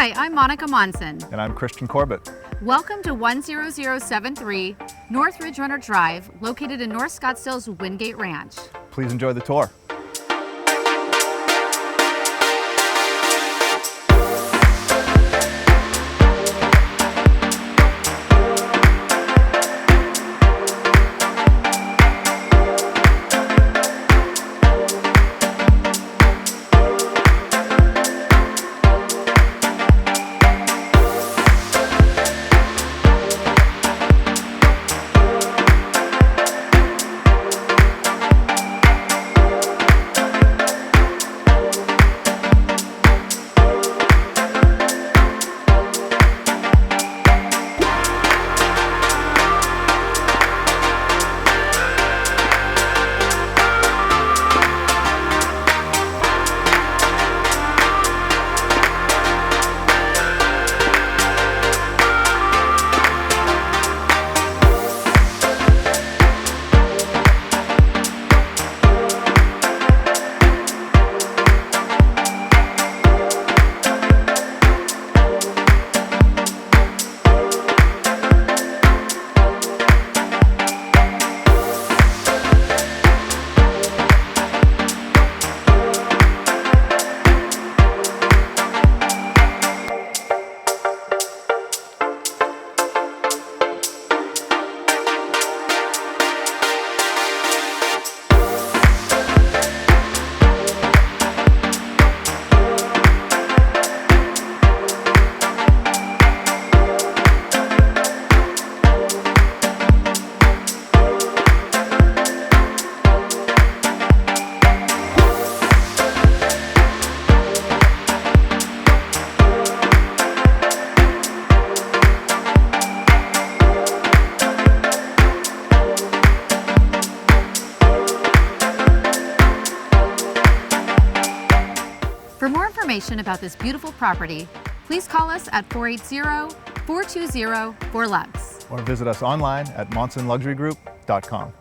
Hi, I'm Monica Monson. And I'm Christian Corbett. Welcome to 10073 North Ridgerunner Drive, located in North Scottsdale's Windgate Ranch. Please enjoy the tour. For more information about this beautiful property, please call us at 480-420-4LUX. Or visit us online at monsonluxurygroup.com.